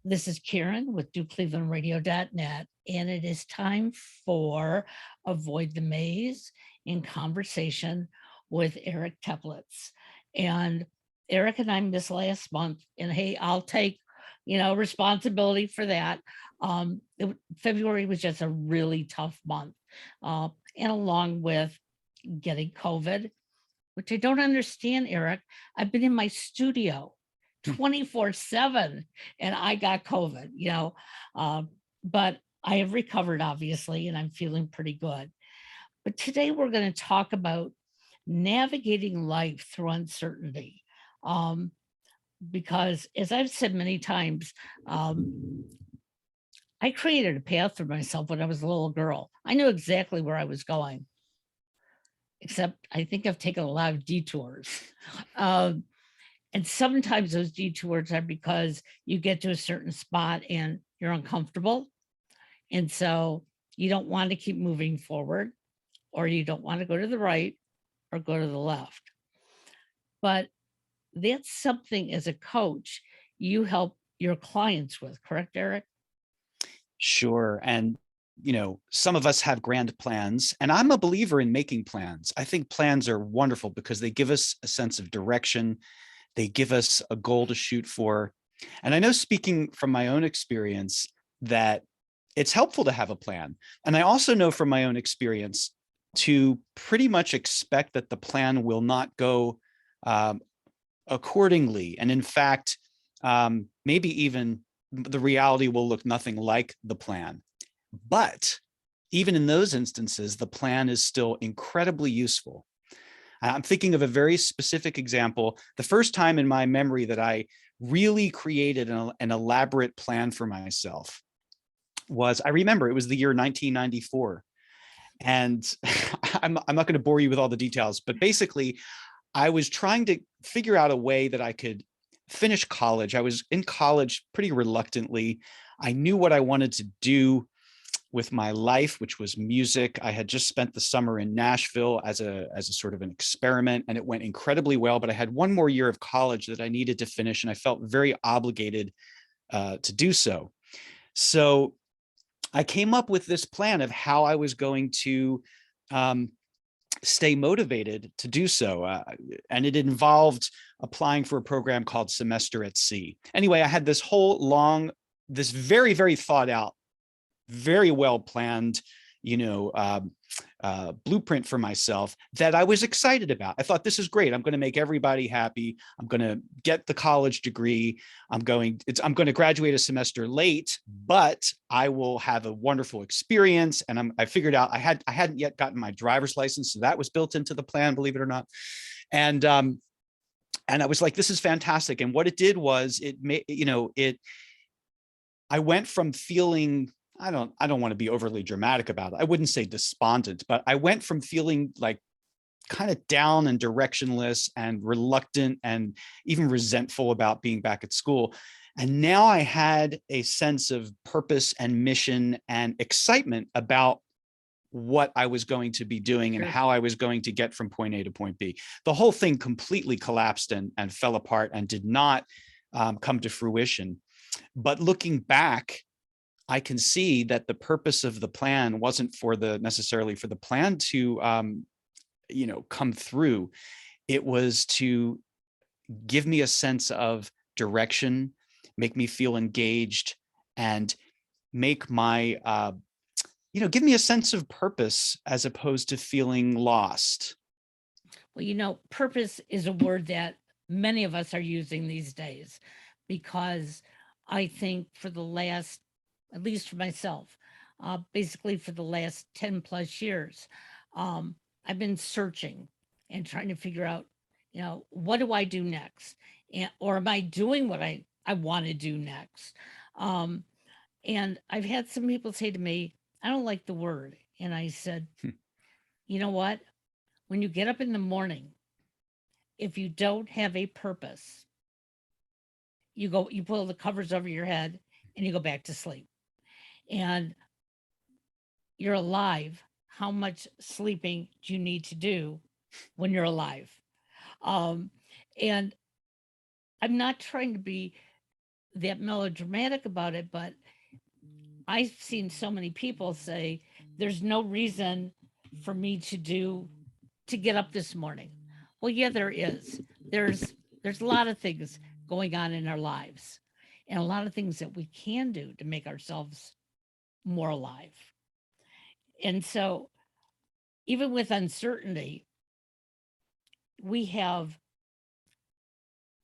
This is Karen with NewClevelandRadio.net, and it is time for Avoid the Maze in conversation with Eric Teplitz. And Eric and I missed last month, and hey, I'll take responsibility for that. February was just a really tough month, and along with getting COVID, which I don't understand, Eric. I've been in my studio 24/7 and I got COVID, but I have recovered obviously, and I'm feeling pretty good. But today we're going to talk about navigating life through uncertainty. Um, because as I've said many times, I created a path for myself when I was a little girl. I knew exactly where I was going, except I think I've taken a lot of detours. Um, and sometimes those detours are because you get to a certain spot and you're uncomfortable. And so you don't want to keep moving forward, or you don't want to go to the right or go to the left. But that's something as a coach you help your clients with, correct, Eric? Sure. And, some of us have grand plans, and I'm a believer in making plans. I think plans are wonderful because they give us a sense of direction. They give us a goal to shoot for. And I know, speaking from my own experience, that it's helpful to have a plan. And I also know from my own experience to pretty much expect that the plan will not go accordingly. And in fact, maybe even the reality will look nothing like the plan. But even in those instances, the plan is still incredibly useful. I'm thinking of a very specific example. The first time in my memory that I really created an elaborate plan for myself was, I remember it was the year 1994. And I'm not going to bore you with all the details, but basically, I was trying to figure out a way that I could finish college. I was in college pretty reluctantly. I knew what I wanted to do with my life, which was music. I had just spent the summer in Nashville as a sort of an experiment, and it went incredibly well. But I had one more year of college that I needed to finish, and I felt very obligated to do so. So I came up with this plan of how I was going to stay motivated to do so. And it involved applying for a program called Semester at Sea. Anyway, I had this this very, very thought out, very well planned, blueprint for myself that I was excited about. I thought, this is great. I'm going to make everybody happy. I'm going to get the college degree. I'm going to graduate a semester late, but I will have a wonderful experience. And I figured out I hadn't yet gotten my driver's license, so that was built into the plan, believe it or not. And I was like, this is fantastic. And what it did was I went from feeling, I don't want to be overly dramatic about it. I wouldn't say despondent, but I went from feeling like kind of down and directionless and reluctant and even resentful about being back at school. And now I had a sense of purpose and mission and excitement about what I was going to be doing and how I was going to get from point A to point B. The whole thing completely collapsed and fell apart and did not come to fruition. But looking back, I can see that the purpose of the plan wasn't necessarily for the plan to, come through. It was to give me a sense of direction, make me feel engaged, and make my, give me a sense of purpose as opposed to feeling lost. Well, purpose is a word that many of us are using these days, because I think for the last, at least for myself, basically for the last 10 plus years, I've been searching and trying to figure out, what do I do next? Or am I doing what I want to do next? And I've had some people say to me, I don't like the word. And I said, you know what? When you get up in the morning, if you don't have a purpose, you pull the covers over your head and you go back to sleep. And you're alive. How much sleeping do you need to do when you're alive? And I'm not trying to be that melodramatic about it, but I've seen so many people say there's no reason for me to get up this morning. Well, yeah, there is. There's a lot of things going on in our lives and a lot of things that we can do to make ourselves more alive. And so even with uncertainty, we have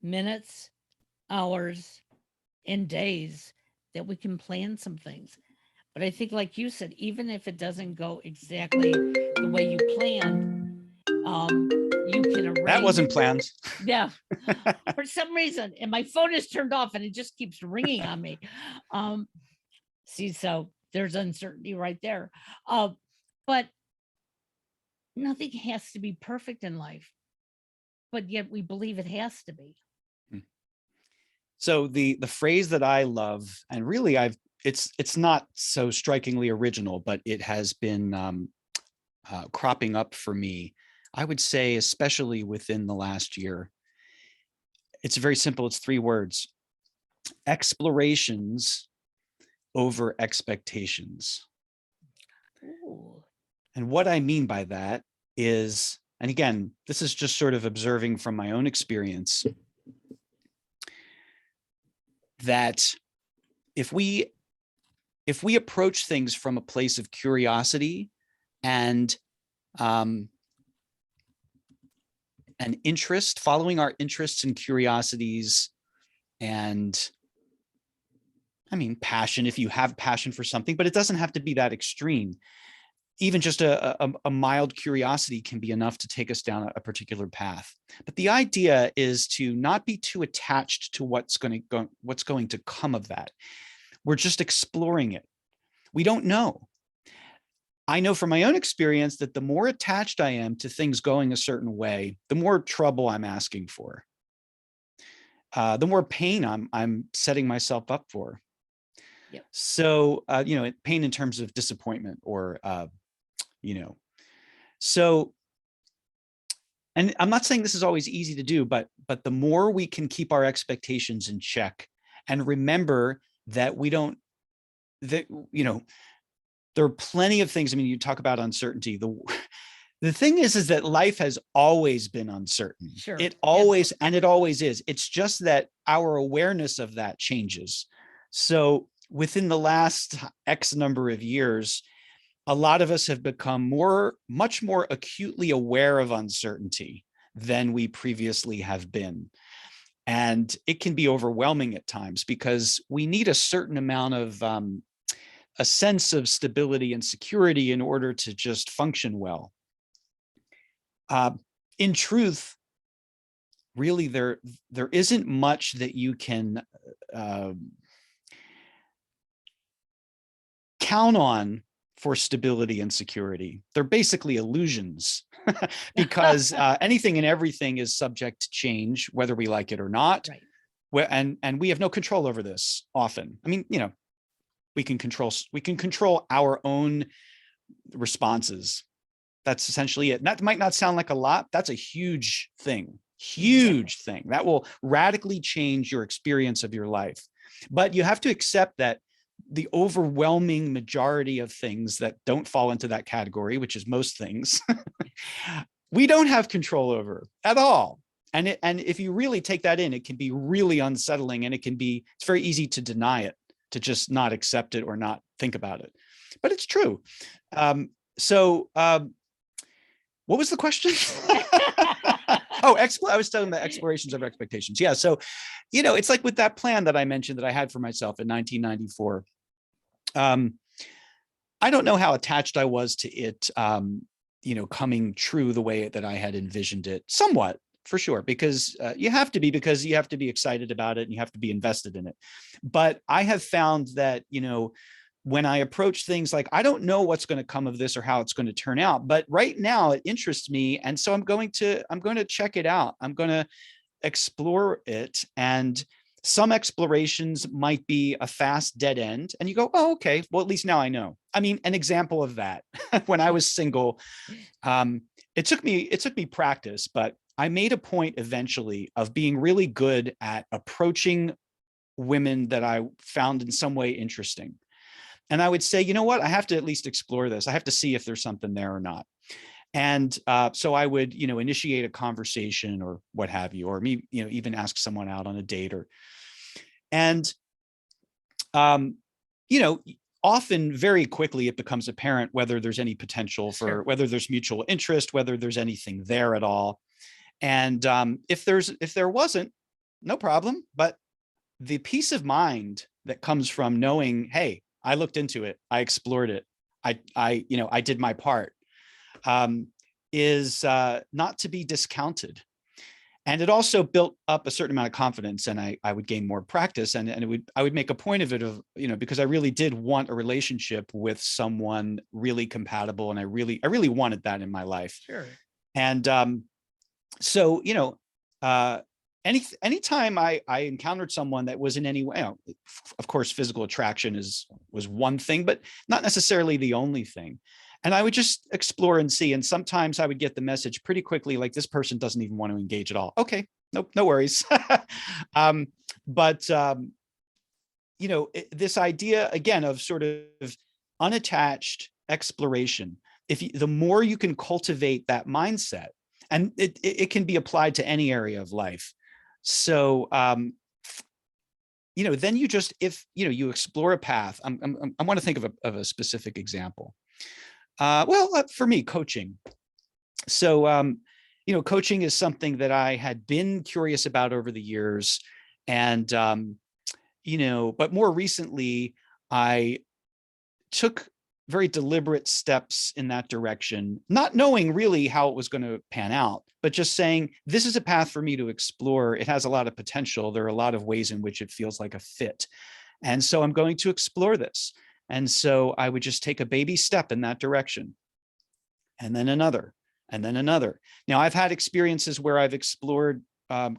minutes, hours, and days that we can plan some things. But I think, like you said, even if it doesn't go exactly the way you planned, you can That arrange. wasn't planned. Yeah, for some reason, and my phone is turned off, and it just keeps ringing on me. See, so there's uncertainty right there. But nothing has to be perfect in life, but yet we believe it has to be. So the phrase that I love, and really it's not so strikingly original, but it has been cropping up for me, I would say, especially within the last year. It's very simple. It's 3 words: explorations over expectations. Ooh. And what I mean by that is, and again, this is just sort of observing from my own experience, that if we approach things from a place of curiosity and an interest, following our interests and curiosities, and I mean, passion, if you have passion for something, but it doesn't have to be that extreme. Even just a mild curiosity can be enough to take us down a particular path. But the idea is to not be too attached to what's going to come of that. We're just exploring it. We don't know. I know from my own experience that the more attached I am to things going a certain way, the more trouble I'm asking for. The more pain I'm setting myself up for. Yep. So, pain in terms of disappointment or, so, and I'm not saying this is always easy to do, but the more we can keep our expectations in check and remember that there are plenty of things. I mean, you talk about uncertainty. The thing is that life has always been uncertain. Sure. It always is. It's just that our awareness of that changes. So within the last X number of years, a lot of us have become much more acutely aware of uncertainty than we previously have been. And it can be overwhelming at times because we need a certain amount of a sense of stability and security in order to just function well. In truth, really, there isn't much that you can count on for stability and security. They're basically illusions because anything and everything is subject to change, whether we like it or not. Right. And we have no control over this often. I mean, we can control our own responses. That's essentially it. And that might not sound like a lot. That's a huge thing that will radically change your experience of your life. But you have to accept that the overwhelming majority of things that don't fall into that category, which is most things, we don't have control over at all. And if you really take that in, it can be really unsettling, and it's very easy to deny it, to just not accept it or not think about it. But it's true. What was the question? I was talking about explorations of expectations. Yeah. So, it's like with that plan that I mentioned that I had for myself in 1994. I don't know how attached I was to it, coming true the way that I had envisioned it. Somewhat, for sure, because you have to be excited about it and you have to be invested in it. But I have found that, when I approach things like, I don't know what's going to come of this or how it's going to turn out, but right now it interests me. And so I'm going to check it out. I'm going to explore it. And some explorations might be a fast dead end. And you go, oh, okay, well, at least now I know. I mean, an example of that, when I was single, it took me practice, but I made a point eventually of being really good at approaching women that I found in some way interesting. And I would say, you know what, I have to at least explore this. I have to see if there's something there or not. And so I would, initiate a conversation or what have you, or me, even ask someone out on a date and, um, you know, often very quickly it becomes apparent whether there's any potential for, Sure. whether there's mutual interest, whether there's anything there at all. And if there wasn't, no problem. But the peace of mind that comes from knowing, hey, I looked into it, I explored it, I did my part, um, is not to be discounted. And it also built up a certain amount of confidence, and I would gain more practice, and I would make a point of it, of, because I really did want a relationship with someone really compatible, and I really wanted that in my life. Sure. And so, uh, anytime I encountered someone that was in any way, of course, physical attraction was one thing, but not necessarily the only thing. And I would just explore and see. And sometimes I would get the message pretty quickly, like, this person doesn't even want to engage at all. Okay, nope, no worries. um, but this idea again of sort of unattached exploration. The more you can cultivate that mindset, and it can be applied to any area of life. So, then you just, if you explore a path. I want to think of a specific example. For me, coaching. So, coaching is something that I had been curious about over the years, and but more recently, I took very deliberate steps in that direction, not knowing really how it was going to pan out, but just saying, this is a path for me to explore. It has a lot of potential. There are a lot of ways in which it feels like a fit. And so I'm going to explore this. And so I would just take a baby step in that direction, and then another, and then another. Now, I've had experiences where I've explored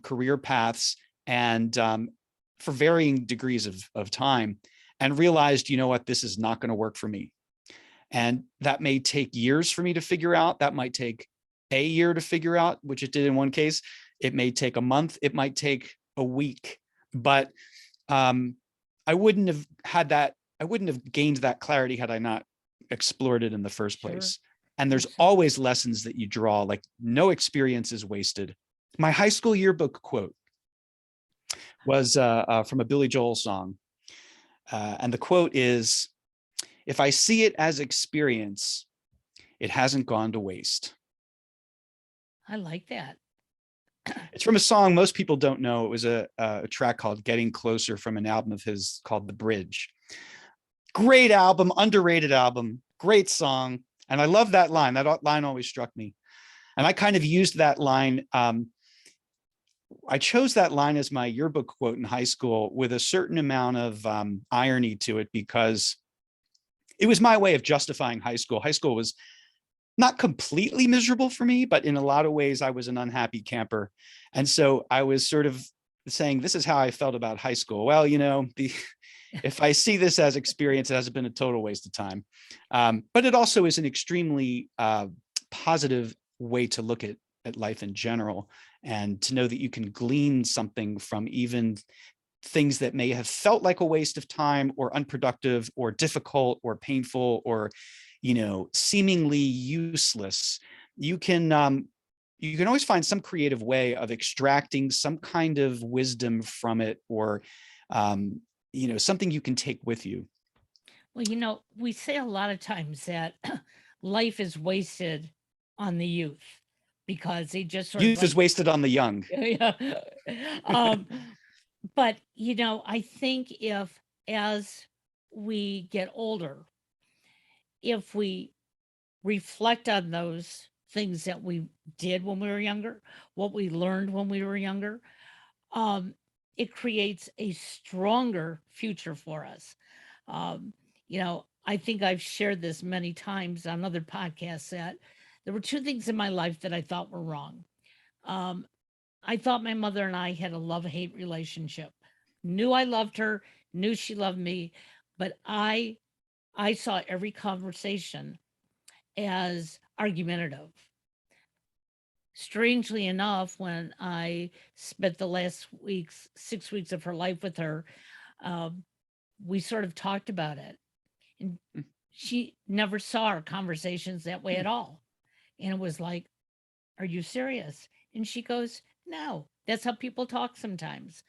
career paths, and for varying degrees of time, and realized, what, this is not going to work for me. And that may take years for me to figure out. That might take a year to figure out, which it did in one case. It may take a month. It might take a week. But I wouldn't have had that. I wouldn't have gained that clarity had I not explored it in the first place. And there's always lessons that you draw. Like, no experience is wasted. My high school yearbook quote was from a Billy Joel song. And the quote is, "If I see it as experience, it hasn't gone to waste." I like that. It's from a song most people don't know. It was a track called "Getting Closer" from an album of his called The Bridge. Great album, underrated album, great song. And I love that line. That line always struck me. And I kind of used that line. I chose that line as my yearbook quote in high school with a certain amount of irony to it, because it was my way of justifying high school. High school was not completely miserable for me, but in a lot of ways I was an unhappy camper. And so I was sort of saying, this is how I felt about high school. Well, if I see this as experience, it hasn't been a total waste of time. But it also is an extremely positive way to look at life in general, and to know that you can glean something from even things that may have felt like a waste of time, or unproductive, or difficult, or painful, or seemingly useless. You can always find some creative way of extracting some kind of wisdom from it, or something you can take with you. Well, we say a lot of times that life is wasted on the youth because they just sort of Youth is like, wasted on the young. yeah. um, but I think if, as we get older, if we reflect on those things that we did when we were younger, what we learned when we were younger, um, it creates a stronger future for us. I think I've shared this many times on other podcasts that there were two things in my life that I thought were wrong. Um, I thought my mother and I had a love-hate relationship. Knew I loved her, knew she loved me, but I saw every conversation as argumentative. strangely enough, when I spent the last 6 weeks of her life with her, um, we sort of talked about it. And Mm, she never saw our conversations that way mm, at all. And it was like, "Are you serious?" And she goes, "No, that's how people talk sometimes."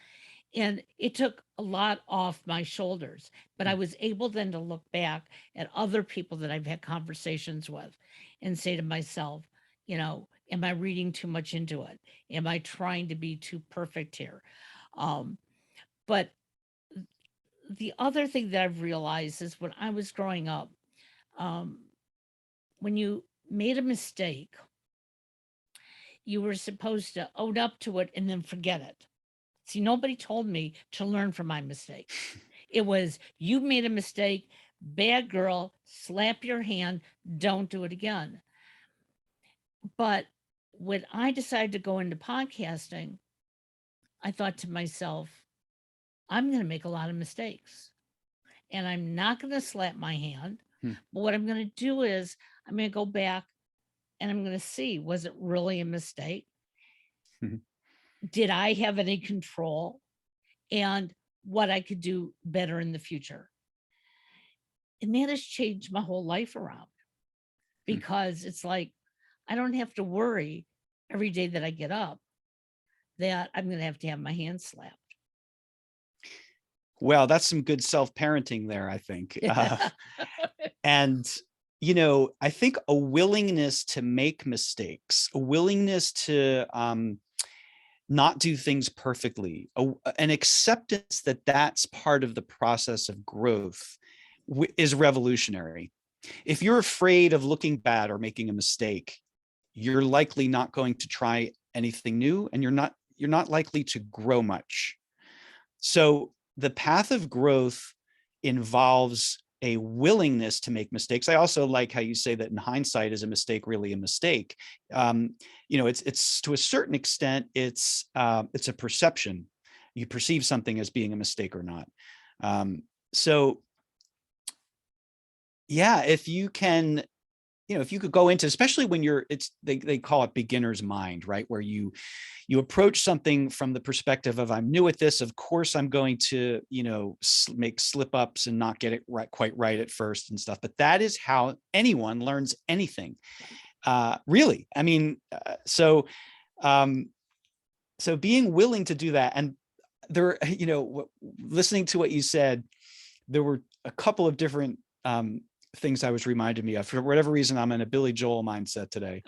And it took a lot off my shoulders, but I mm. was able then to look back at other people that I've had conversations with and say to myself, am I reading too much into it? Am I trying to be too perfect here? Um, but the other thing that I've realized is when I was growing up, um, when you made a mistake, you were supposed to own up to it and then forget it. See, nobody told me to learn from my mistakes. It was, you made a mistake, bad girl, slap your hand, don't do it again. But when I decided to go into podcasting, I thought to myself, I'm going to make a lot of mistakes and I'm not going to slap my hand. Mm, But what I'm going to do is I'm going to go back and I'm going to see, was it really a mistake? mhm. Did I have any control? And what I could do better in the future. And that has changed my whole life around Mm. because it's like I don't have to worry every day that I get up that I'm going to have my hand slapped. Well, that's some good self-parenting there, I think. And, I think a willingness to make mistakes, a willingness to not do things perfectly, an acceptance that that's part of the process of growth is revolutionary. If you're afraid of looking bad or making a mistake, you're likely not going to try anything new, and you're not likely to grow much. So the path of growth involves a willingness to make mistakes. I also like how you say that in hindsight, is a mistake really a mistake? It's to a certain extent, it's a perception. You perceive something as being a mistake or not. So yeah, if you could go into, especially when they call it beginner's mind, right? Where you approach something from the perspective of, I'm new at this, of course I'm going to make slip ups and not get it quite right at first and stuff, but that is how anyone learns anything, really. I mean, um so being willing to do that. And there, listening to what you said, there were a couple of different things I was reminded me of. For whatever reason, I'm in a Billy Joel mindset today.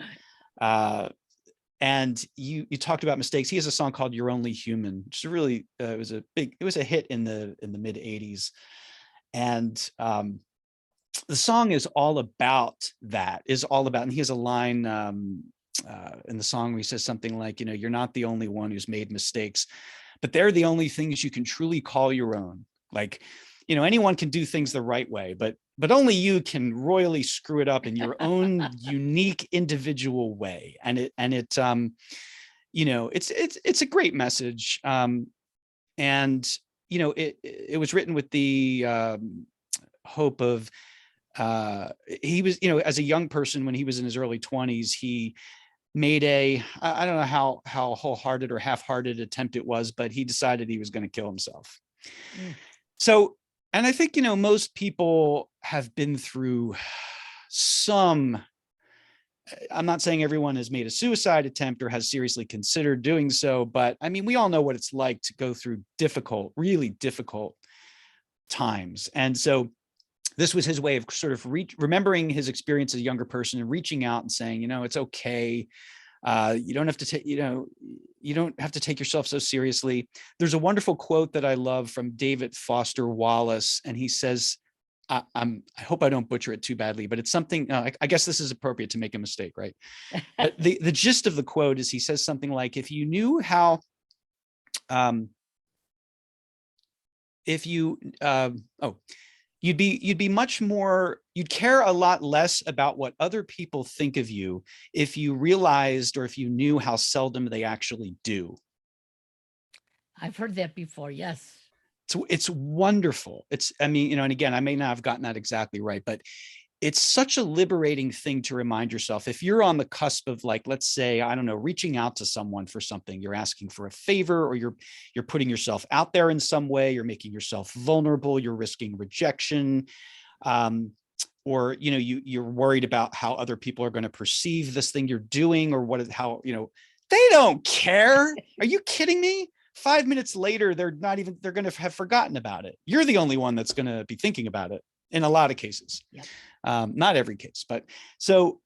And you talked about mistakes. He has a song called "You're Only Human," which is really it was a hit in the mid '80s, and the song is all about that. And he has a line in the song where he says something like, "You're not the only one who's made mistakes, but they're the only things you can truly call your own." Like, anyone can do things the right way, but only you can royally screw it up in your own unique individual way. And it's a great message. And it was written with the hope of, he was, as a young person, when he was in his early 20s, he made I don't know how wholehearted or half-hearted attempt it was, but he decided he was going to kill himself. Mm. So, and I think, most people have been through some, I'm not saying everyone has made a suicide attempt or has seriously considered doing so, but I mean, we all know what it's like to go through really difficult times. And so this was his way of sort of remembering his experience as a younger person and reaching out and saying, it's okay. You don't have to take, you don't have to take yourself so seriously. There's a wonderful quote that I love from David Foster Wallace, and he says, I hope I don't butcher it too badly, but it's something, I guess this is appropriate to make a mistake, right? But the gist of the quote is, he says something like, if you knew how, if you, you'd be much more, you'd care a lot less about what other people think of you if you realized, or if you knew how seldom they actually do. I've heard that before. Yes. It's wonderful. I mean, and again, I may not have gotten that exactly right, but it's such a liberating thing to remind yourself. If you're on the cusp of, like, let's say, I don't know, reaching out to someone for something, you're asking for a favor, or you're putting yourself out there in some way, you're making yourself vulnerable, you're risking rejection, or you're worried about how other people are going to perceive this thing you're doing, or how they don't care. Are you kidding me? 5 minutes later, they're going to have forgotten about it. You're the only one that's going to be thinking about it in a lot of cases. Yep. Not every case, but so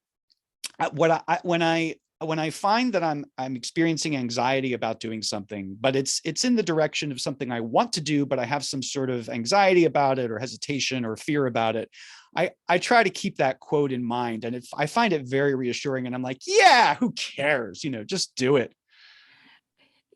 when I find that I'm experiencing anxiety about doing something, but it's in the direction of something I want to do, but I have some sort of anxiety about it, or hesitation or fear about it, I try to keep that quote in mind, and I find it very reassuring. And I'm like, yeah, who cares? Just do it.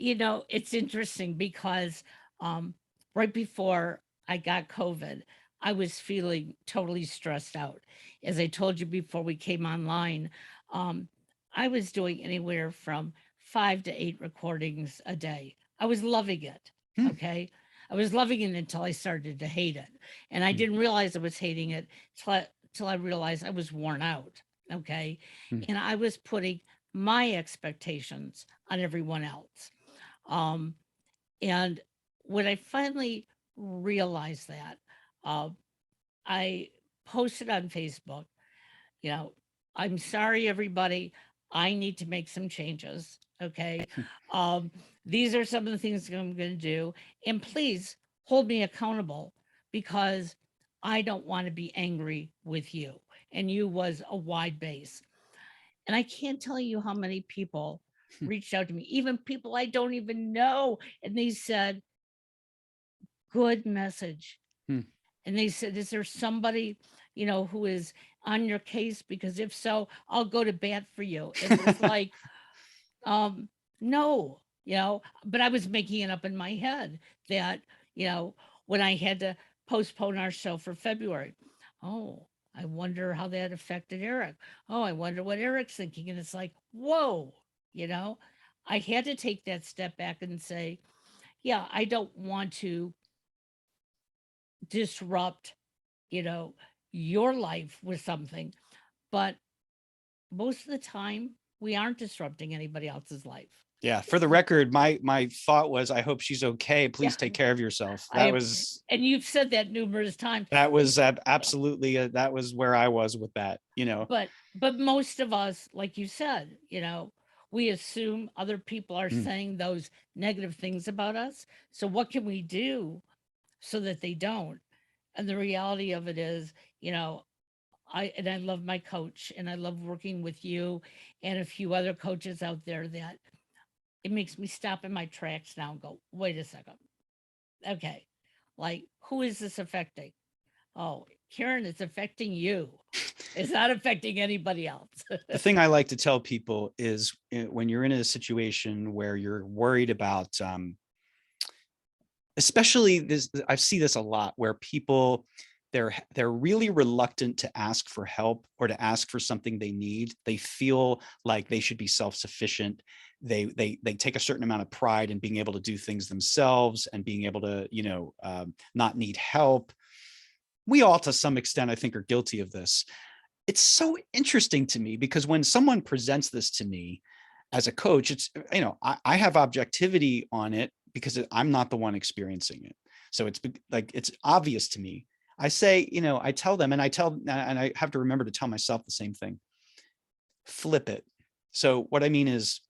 It's interesting because right before I got COVID, I was feeling totally stressed out. As I told you before we came online, um, I was doing anywhere from 5 to 8 recordings a day. I was loving it. Hmm. Okay. I was loving it until I started to hate it. And I didn't realize I was hating it till I realized I was worn out. Okay. Hmm. And I was putting my expectations on everyone else. Um, and when I finally realized that, uh, I posted on Facebook, you know, I'm sorry, everybody. I need to make some changes. Okay. Um, these are some of the things I'm going to do. And please hold me accountable, because I don't want to be angry with you. And you was a wide base. And I can't tell you how many people reached out to me, even people I don't even know. And they said, good message. Hmm. And they said, is there somebody, who is on your case? Because if so, I'll go to bat for you. And it's like, um, no, but I was making it up in my head that, when I had to postpone our show for February, oh, I wonder how that affected Eric. Oh, I wonder what Eric's thinking. And it's like, whoa, you know, I had to take that step back and say, yeah, I don't want to disrupt, you know, your life with something, but most of the time we aren't disrupting anybody else's life. Yeah, for the record, my thought was, I hope she's okay. Yeah, Please take care of yourself. I and you've said that numerous times. Absolutely, that was where I was with that. But most of us, like you said, we assume other people are Mm. saying those negative things about us. So what can we do so that they don't? And the reality of it is, I love my coach, and I love working with you and a few other coaches out there, that it makes me stop in my tracks now and go, wait a second. Okay. Like, who is this affecting? Oh, Karen, it's affecting you. It's not affecting anybody else. The thing I like to tell people is, when you're in a situation where you're worried about, especially this, I see this a lot, where people, they're really reluctant to ask for help or to ask for something they need. They feel like they should be self-sufficient. They take a certain amount of pride in being able to do things themselves, and being able to, not need help. We all, to some extent, I think, are guilty of this. It's so interesting to me, because when someone presents this to me as a coach, it's, I have objectivity on it, because I'm not the one experiencing it. So it's like, it's obvious to me. I say, I tell them, and I have to remember to tell myself the same thing. Flip it. So what I mean is,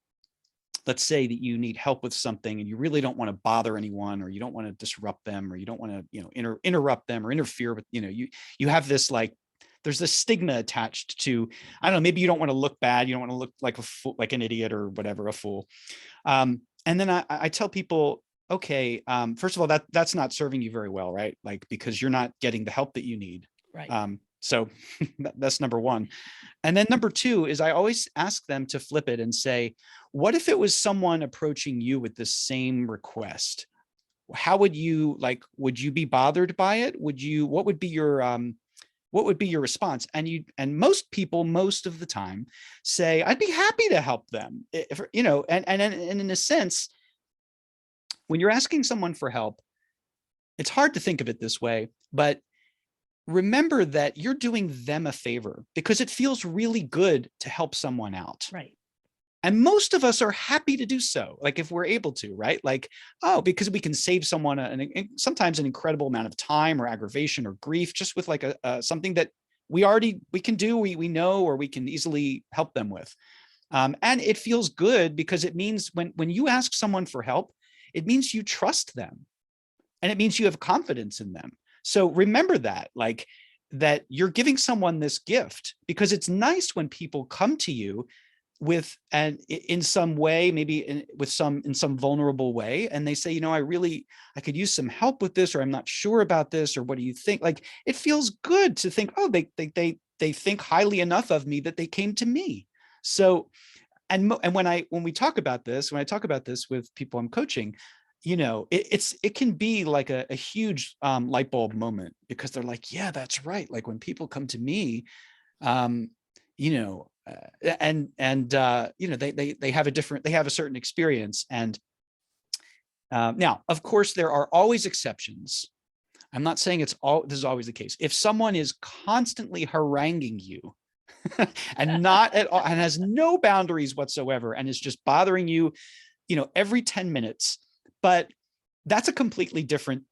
let's say that you need help with something, and you really don't want to bother anyone, or you don't want to disrupt them, or you don't want to, interrupt them or interfere with, you have this, like, there's this stigma attached to, I don't know, maybe you don't want to look bad. You don't want to look like a fool, like an idiot or whatever, a fool. And then I tell people, okay, first of all, that's not serving you very well, right? Like, because you're not getting the help that you need. Right. So that's number one. And then number two is, I always ask them to flip it and say, what if it was someone approaching you with the same request? How would you, like, would you be bothered by it? What would be your response? And most people, most of the time, say, I'd be happy to help them. If, and in a sense, when you're asking someone for help, it's hard to think of it this way, but remember that you're doing them a favor because it feels really good to help someone out. Right. And most of us are happy to do so, like if we're able to, right? Like, oh, because we can save someone sometimes an incredible amount of time or aggravation or grief just with like something that we can do, we know, or we can easily help them with. And it feels good because it means when you ask someone for help, it means you trust them and it means you have confidence in them. So remember that, like that you're giving someone this gift, because it's nice when people come to you with, and in some way, maybe in some vulnerable way, and they say, you know, I could use some help with this, or I'm not sure about this, or what do you think? Like, it feels good to think, oh, they think highly enough of me that they came to me. So, and when I talk about this with people I'm coaching, you know, it can be like a huge light bulb moment, because they're like, yeah, that's right. Like when people come to me, you know, you know, they have a certain experience. And now, of course, there are always exceptions. I'm not saying this is always the case. If someone is constantly haranguing you and not at all, and has no boundaries whatsoever, and is just bothering you, you know, every 10 minutes, but that's a completely different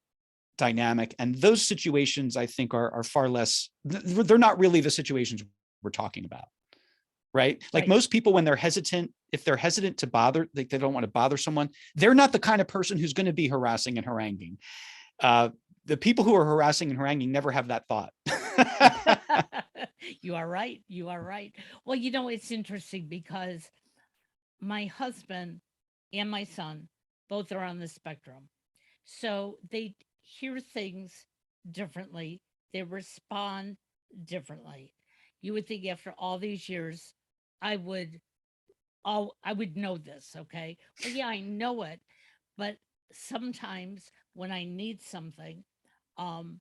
dynamic. And those situations, I think, are far less, they're not really the situations we're talking about. Right? Like most people, when they're hesitant, if they're hesitant to bother, like they don't want to bother someone, they're not the kind of person who's going to be harassing and haranguing. The people who are harassing and haranguing never have that thought. You are right. You are right. Well, you know, it's interesting because my husband and my son both are on the spectrum. So they hear things differently, they respond differently. You would think after all these years, I would I would know this, okay? Well, yeah, I know it, but sometimes when I need something, um,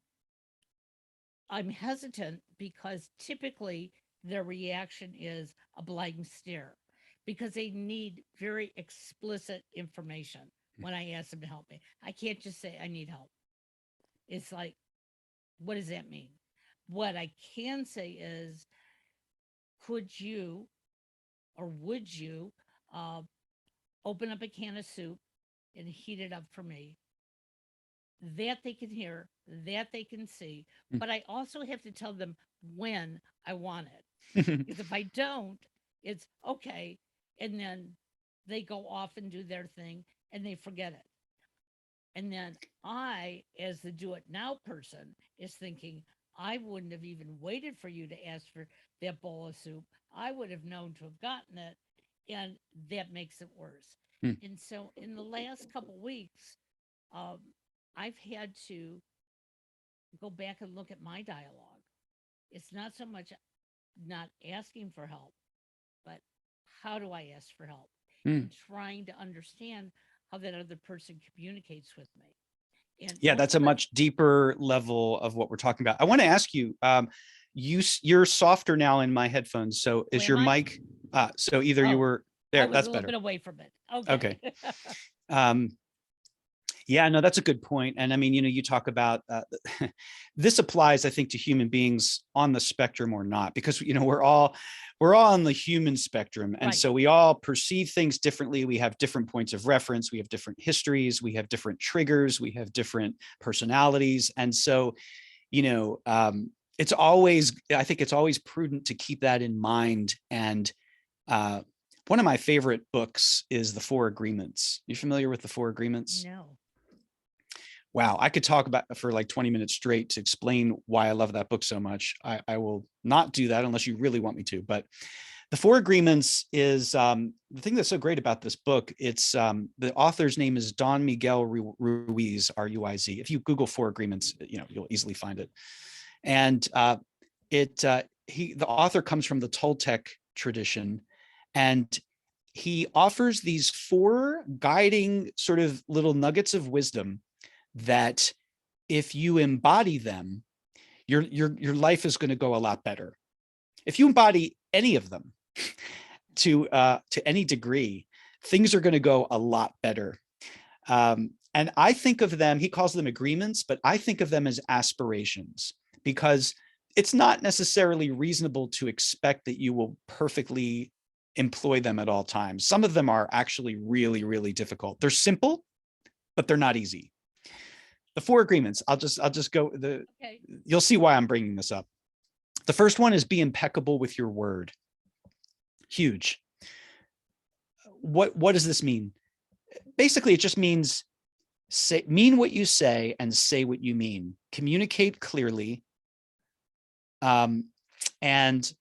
I'm hesitant because typically their reaction is a blank stare because they need very explicit information when I ask them to help me. I can't just say I need help. It's like, what does that mean? What I can say is, could you or would you uh, open up a can of soup and heat it up for me? That they can hear, that they can see. But I also have to tell them when I want it. Because if I don't, it's okay. And then they go off and do their thing and they forget it. And then I, as the do it now person, is thinking, I wouldn't have even waited for you to ask for that bowl of soup. I would have known to have gotten it. And that makes it worse. And so in the last couple weeks, um, I've had to go back and look at my dialogue. It's not so much not asking for help, but how do I ask for help? And trying to understand how that other person communicates with me. And Yeah, that's a much deeper level of what we're talking about. I want to ask you, you're softer now in my headphones. So is your mic, so either you were there, I was that's a little better. bit away from it. Okay. Yeah, no, that's a good point. And I mean, you know, you talk about this applies, I think, to human beings on the spectrum or not, because, you know, we're all on the human spectrum. And so we all perceive things differently. We have different points of reference. We have different histories. We have different triggers. We have different personalities. And so, you know, I think it's always prudent to keep that in mind. And one of my favorite books is The Four Agreements. You familiar with The Four Agreements? No. Wow, I could talk about for like 20 minutes straight to explain why I love that book so much. I will not do that unless you really want me to. But The Four Agreements is the thing that's so great about this book. It's the author's name is Don Miguel Ruiz, R-U-I-Z. If you Google Four Agreements, you know, you'll easily find it. And the author comes from the Toltec tradition, and he offers these four guiding sort of little nuggets of wisdom that if you embody them, your life is going to go a lot better. If you embody any of them to any degree, things are going to go a lot better. And I think of them, he calls them agreements, but I think of them as aspirations, because it's not necessarily reasonable to expect that you will perfectly employ them at all times. Some of them are actually really, really difficult. They're simple, but they're not easy. The 4 agreements, I'll just go, Okay. you'll see why I'm bringing this up. The first one is be impeccable with your word. Huge. What does this mean? Basically, it just means mean what you say and say what you mean. Communicate clearly. And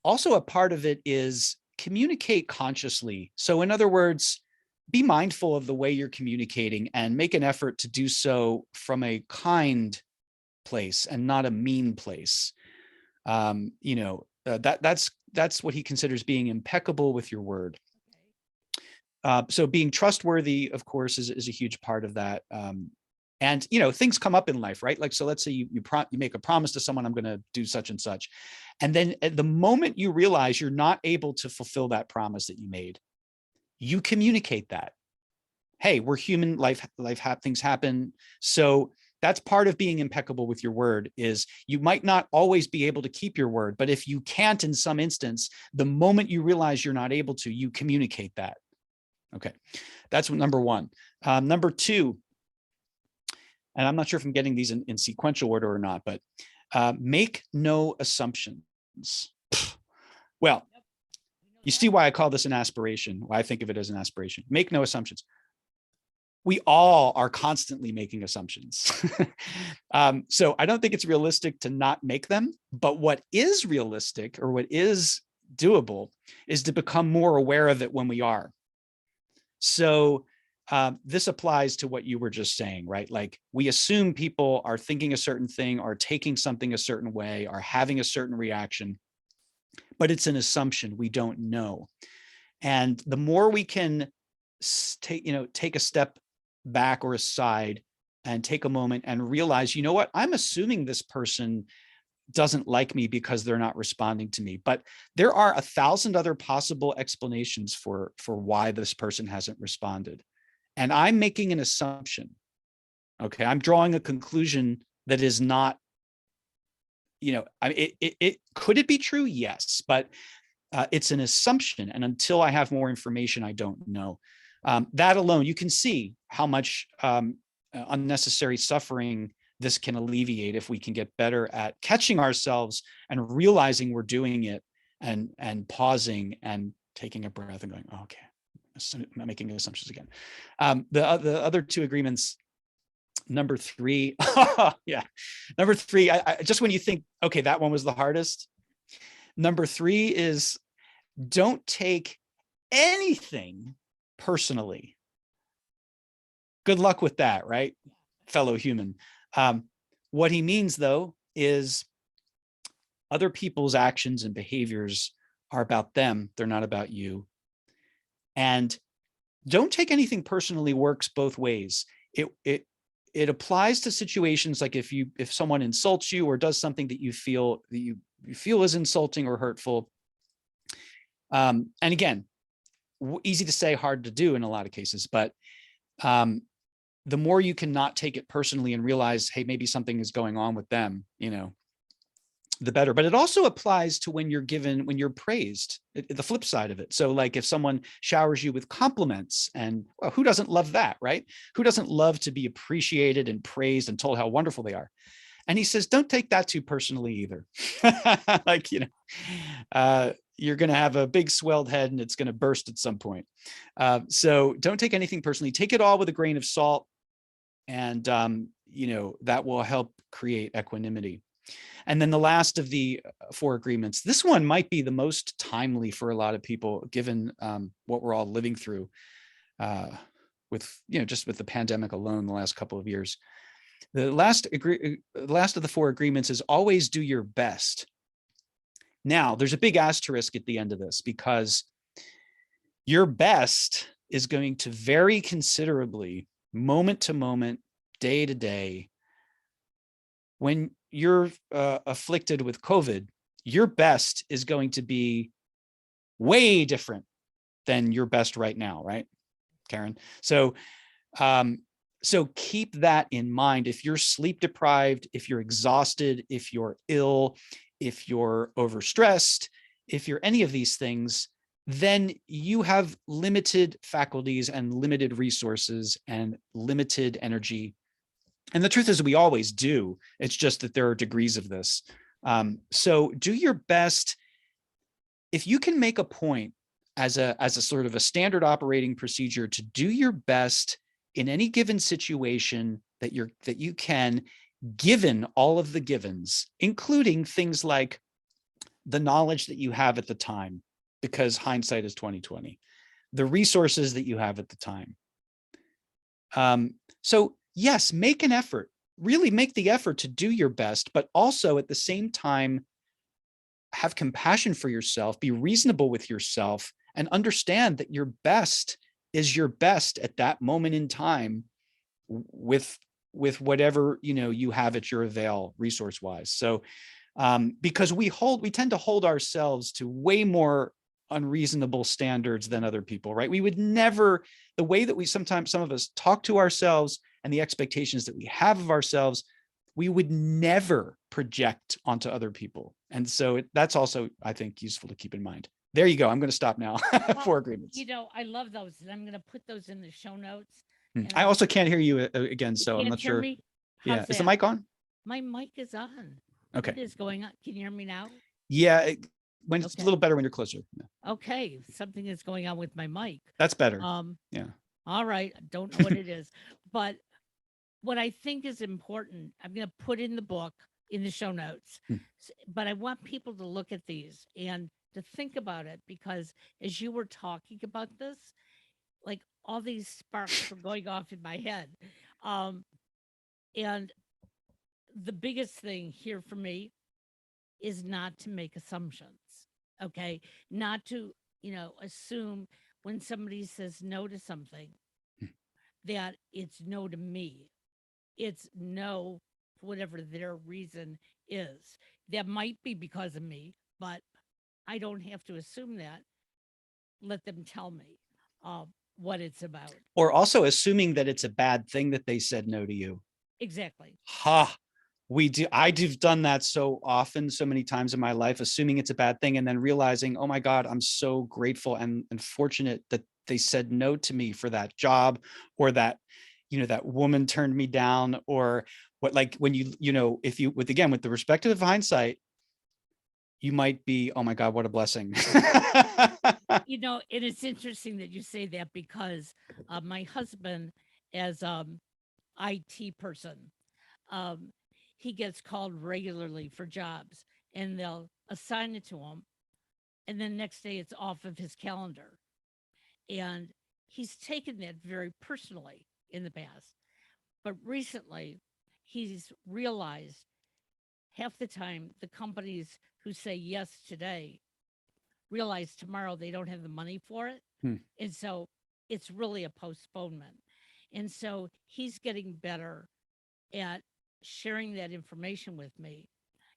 also a part of it is communicate consciously. So in other words, be mindful of the way you're communicating and make an effort to do so from a kind place and not a mean place. That's what he considers being impeccable with your word. So being trustworthy, of course, is a huge part of that. And things come up in life, right? Like, so let's say you make a promise to someone, I'm going to do such and such, and then at the moment you realize you're not able to fulfill that promise that you made, you communicate that. Hey, we're human, things happen. So that's part of being impeccable with your word. Is you might not always be able to keep your word, but if you can't in some instance, the moment you realize you're not able to, you communicate that. Okay, that's number 1. Number 2, and I'm not sure if I'm getting these in sequential order or not, but make no assumptions. Well, you see why I call this an aspiration, why I think of it as an aspiration. Make no assumptions. We all are constantly making assumptions. So I don't think it's realistic to not make them, but what is realistic or what is doable is to become more aware of it when we are. So this applies to what you were just saying, right? Like, we assume people are thinking a certain thing, are taking something a certain way, are having a certain reaction, but it's an assumption. We don't know. And the more we can take a step back or aside and take a moment and realize, you know what, I'm assuming this person doesn't like me because they're not responding to me, but there are 1,000 other possible explanations for why this person hasn't responded. And I'm making an assumption. Okay, I'm drawing a conclusion that is not, could it be true? Yes, but it's an assumption. And until I have more information, I don't know. That alone, you can see how much unnecessary suffering this can alleviate if we can get better at catching ourselves and realizing we're doing it, and pausing and taking a breath and going, oh, okay, I'm making assumptions again. The other 2 agreements, number 3, yeah, number 3, I just when you think, okay, that one was the hardest. Number 3 is don't take anything personally. Good luck with that, right, fellow human? What he means, though, is other people's actions and behaviors are about them. They're not about you. And don't take anything personally works both ways. It applies to situations like if someone insults you or does something that you feel is insulting or hurtful. And again, easy to say, hard to do in a lot of cases, but the more you can not take it personally and realize, hey, maybe something is going on with them, the better. But it also applies to when you're praised, the flip side of it. So like if someone showers you with compliments, and well, who doesn't love that, right? Who doesn't love to be appreciated and praised and told how wonderful they are? And he says, don't take that too personally either. Like, you're going to have a big swelled head and it's going to burst at some point. So don't take anything personally. Take it all with a grain of salt. And, that will help create equanimity. And then the last of the 4 agreements, this one might be the most timely for a lot of people, given what we're all living through with, just with the pandemic alone, the last couple of years. The last of the 4 agreements is always do your best. Now, there's a big asterisk at the end of this, because your best is going to vary considerably, moment to moment, day to day. When you're afflicted with COVID, your best is going to be way different than your best right now, right, Karen? So So keep that in mind. If you're sleep deprived, if you're exhausted, if you're ill, if you're overstressed, if you're any of these things, then you have limited faculties and limited resources and limited energy. And the truth is, we always do. It's just that there are degrees of this. So do your best. If you can make a point as a sort of a standard operating procedure to do your best in any given situation that you can, given all of the givens, including things like the knowledge that you have at the time, because hindsight is 2020, the resources that you have at the time. So yes, make an effort, really make the effort to do your best, but also at the same time, have compassion for yourself, be reasonable with yourself, and understand that your best is your best at that moment in time with whatever you have at your avail resource wise. So because we tend to hold ourselves to way more unreasonable standards than other people, right? We would never, the way that some of us talk to ourselves and the expectations that we have of ourselves, we would never project onto other people. And so that's also, I think, useful to keep in mind. There you go. I'm going to stop now. Well, 4 agreements. I love those, and I'm going to put those in the show notes. I also can't hear you again, so I'm not sure. Me? Yeah. Is the mic on? My mic is on. Okay. What is going on? Can you hear me now? Yeah. It's a little better when you're closer. Yeah. Okay. Something is going on with my mic. That's better. Yeah. All right. Don't know what it is, but what I think is important, I'm going to put in the book in the show notes, but I want people to look at these and to think about it, because as you were talking about this, like all these sparks were going off in my head. And the biggest thing here for me is not to make assumptions. Okay. Not to, assume when somebody says no to something that it's no to me. It's no, whatever their reason is. That might be because of me, but I don't have to assume that. Let them tell me what it's about. Or also assuming that it's a bad thing that they said no to you. Exactly. I've done that so often, so many times in my life, assuming it's a bad thing and then realizing, oh my God, I'm so grateful and fortunate that they said no to me for that job, or that, that woman turned me down, or what, like when if you, with the perspective of hindsight, you might be, oh my God, what a blessing. And it's interesting that you say that, because my husband, as IT person, he gets called regularly for jobs, and they'll assign it to him, and then next day it's off of his calendar. And he's taken that very personally in the past. But recently, he's realized half the time the companies who say yes today realize tomorrow they don't have the money for it. And so it's really a postponement. And so he's getting better at sharing that information with me,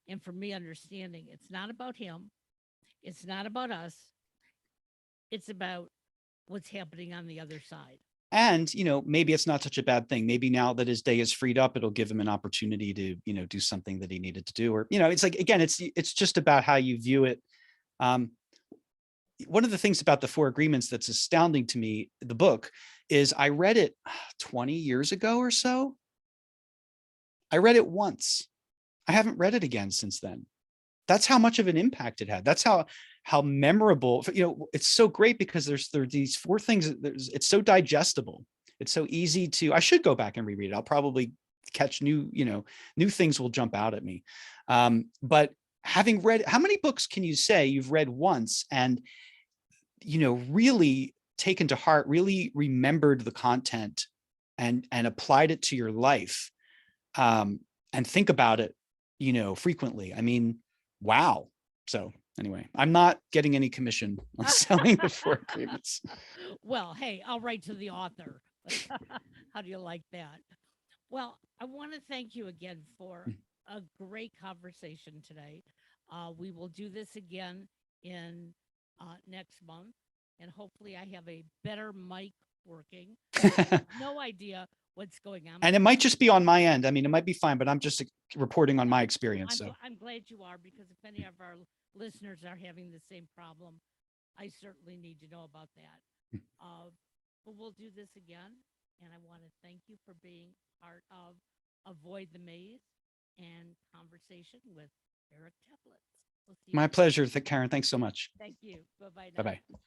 and for me understanding it's not about him, it's not about us, it's about what's happening on the other side. And, maybe it's not such a bad thing. Maybe now that his day is freed up, it'll give him an opportunity to, do something that he needed to do. Or, it's like, again, it's just about how you view it. One of the things about the 4 agreements that's astounding to me, the book, is I read it 20 years ago or so. I read it once. I haven't read it again since then. That's how much of an impact it had. That's how memorable, it's so great because there are these 4 things. It's so digestible. It's so easy to, I should go back and reread it. I'll probably catch new things will jump out at me. But having read, how many books can you say you've read once and, really taken to heart, really remembered the content and applied it to your life, and think about it, frequently? I mean, wow. So anyway, I'm not getting any commission on selling the 4 agreements. Well, hey, I'll write to the author. How do you like that? Well, I want to thank you again for a great conversation today. We will do this again in next month, and hopefully I have a better mic working. No idea what's going on. And it might just be on my end. I mean, it might be fine, but I'm just reporting on my experience. I'm, So I'm glad you are, because if any of our listeners are having the same problem, I certainly need to know about that. But we'll do this again. And I want to thank you for being part of Avoid the Maze and conversation with Eric Teplitz. We'll see you. my pleasure, Karen. Thanks so much. Thank you. Bye-bye now. Bye-bye.